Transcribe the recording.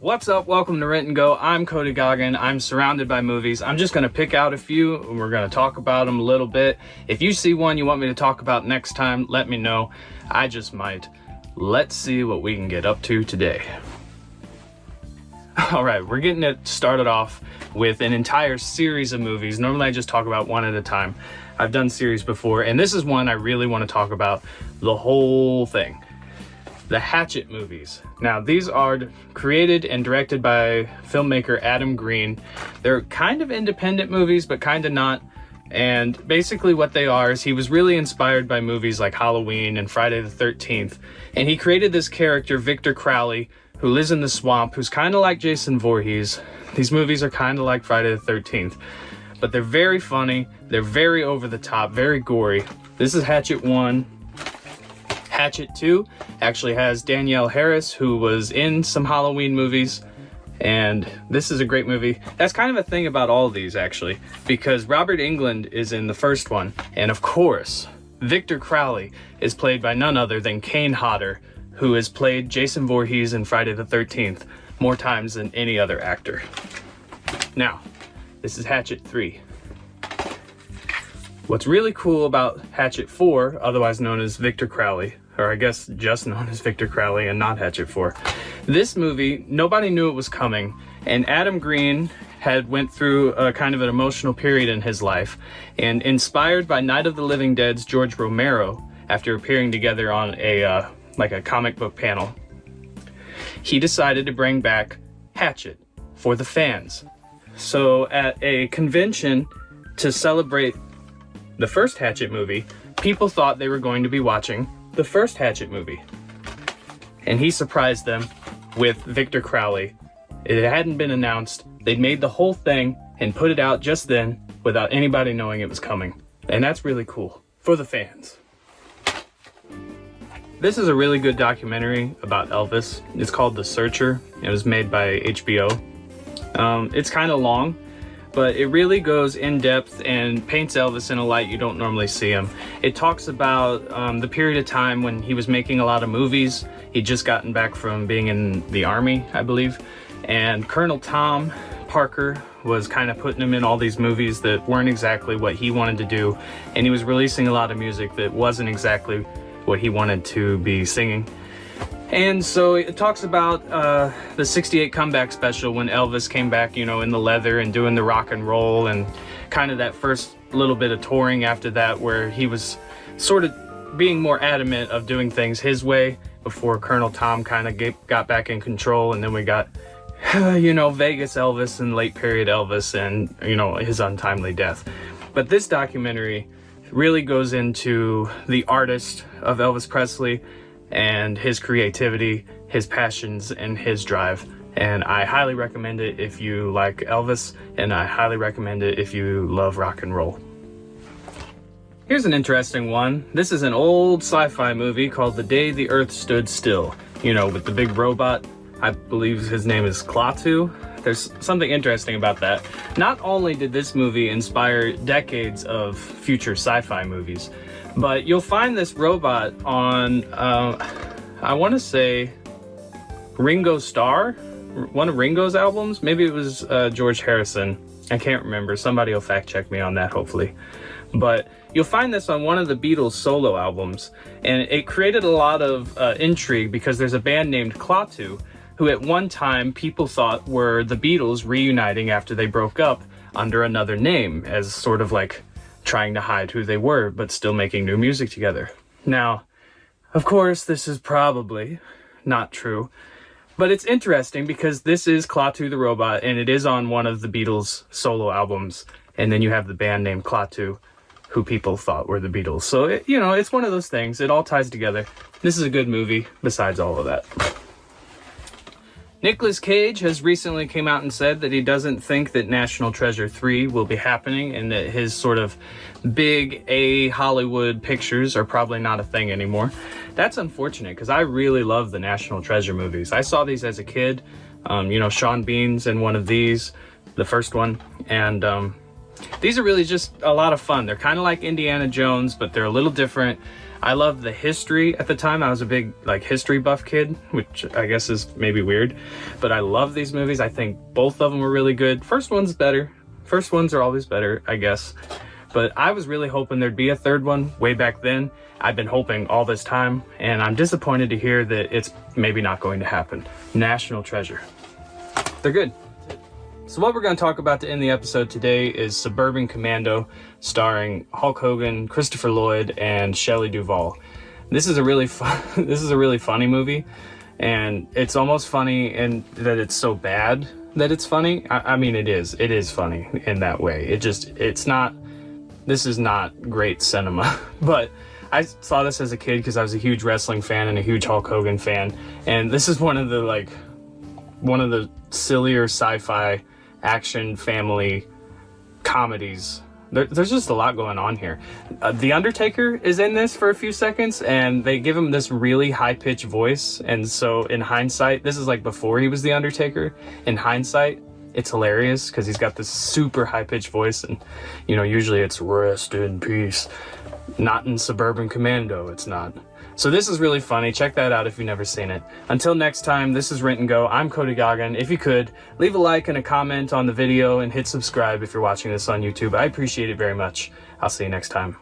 What's up? Welcome to Rent and Go. I'm Cody Goggin. I'm surrounded by movies. I'm just going to pick out a few and we're going to talk about them a little bit. If you see one you want me to talk about next time, let me know. I just might. Let's see what we can get up to today. All right, we're getting it started off with an entire series of movies. Normally I just talk about one at a time. I've done series before, and this is one I really want to talk about the whole thing. The Hatchet movies. Now, these are created and directed by filmmaker Adam Green. They're kind of independent movies, but kind of not. And basically what they are is he was really inspired by movies like Halloween and Friday the 13th. And he created this character, Victor Crowley, who lives in the swamp, who's kind of like Jason Voorhees. These movies are kind of like Friday the 13th. But they're very funny. They're very over the top, very gory. This is Hatchet 1. Hatchet 2 actually has Danielle Harris, who was in some Halloween movies, and this is a great movie. That's kind of a thing about all of these, actually, because Robert Englund is in the first one, and of course, Victor Crowley is played by none other than Kane Hodder, who has played Jason Voorhees in Friday the 13th more times than any other actor. Now, this is Hatchet 3. What's really cool about Hatchet 4, otherwise known as Victor Crowley, or I guess just known as Victor Crowley and not Hatchet 4. This movie, nobody knew it was coming, and Adam Green had went through a kind of an emotional period in his life, and inspired by Night of the Living Dead's George Romero, after appearing together on a comic book panel, he decided to bring back Hatchet for the fans. So at a convention to celebrate the first Hatchet movie, people thought they were going to be watching the first Hatchet movie. And he surprised them with Victor Crowley. It hadn't been announced. They'd made the whole thing and put it out just then without anybody knowing it was coming. And that's really cool for the fans. This is a really good documentary about Elvis. It's called The Searcher. It was made by HBO. It's kind of long, but it really goes in depth and paints Elvis in a light you don't normally see him. It talks about the period of time when he was making a lot of movies. He'd just gotten back from being in the Army, I believe. And Colonel Tom Parker was kind of putting him in all these movies that weren't exactly what he wanted to do. And he was releasing a lot of music that wasn't exactly what he wanted to be singing. And so it talks about the 68 comeback special when Elvis came back, you know, in the leather and doing the rock and roll, and kind of that first little bit of touring after that where he was sort of being more adamant of doing things his way before Colonel Tom kind of got back in control. And then we got, Vegas Elvis and late period Elvis and, his untimely death. But this documentary really goes into the artist of Elvis Presley and his creativity, his passions, and his drive. And I highly recommend it if you like Elvis, and I highly recommend it if you love rock and roll. Here's an interesting one. This is an old sci-fi movie called The Day the Earth Stood Still. With the big robot. I believe his name is Klaatu. There's something interesting about that. Not only did this movie inspire decades of future sci-fi movies, but you'll find this robot on, I want to say, Ringo Starr, one of Ringo's albums. Maybe it was George Harrison. I can't remember. Somebody will fact check me on that, hopefully. But you'll find this on one of the Beatles solo albums, and it created a lot of intrigue because there's a band named Klaatu, who at one time people thought were the Beatles reuniting after they broke up under another name, as sort of like trying to hide who they were, but still making new music together. Now, of course, this is probably not true, but it's interesting because this is Klaatu the robot, and it is on one of the Beatles solo albums, and then you have the band named Klaatu, who people thought were the Beatles. So, it's one of those things. It all ties together. This is a good movie, besides all of that. Nicolas Cage has recently came out and said that he doesn't think that National Treasure 3 will be happening, and that his sort of big A Hollywood pictures are probably not a thing anymore. That's unfortunate because I really love the National Treasure movies. I saw these as a kid. Sean Bean's in one of these, the first one, and These are really just a lot of fun. They're kind of like Indiana Jones, but they're a little different. I love the history. At the time, I was a big like history buff kid, which I guess is maybe weird, but I love these movies. I think both of them were really good. First one's better. First ones are always better, I guess. But I was really hoping there'd be a third one way back then. I've been hoping all this time, and I'm disappointed to hear that it's maybe not going to happen. National treasure. They're good. So what we're going to talk about to end the episode today is Suburban Commando, starring Hulk Hogan, Christopher Lloyd, and Shelley Duvall. This is a really funny movie, and it's almost funny in that it's so bad that it's funny. I mean, it is funny in that way. This is not great cinema, but I saw this as a kid because I was a huge wrestling fan and a huge Hulk Hogan fan, and this is one of the sillier sci-fi action family comedies. There's just a lot going on here. The Undertaker is in this for a few seconds, and they give him this really high-pitched voice, and so in hindsight, this is like before he was the Undertaker. In hindsight, it's hilarious because he's got this super high-pitched voice, and you know, usually it's rest in peace. Not in Suburban Commando, it's not. So this is really funny. Check that out if you've never seen it. Until next time, this is Rent and Go. I'm Cody Goggin. If you could, leave a like and a comment on the video and hit subscribe if you're watching this on YouTube. I appreciate it very much. I'll see you next time.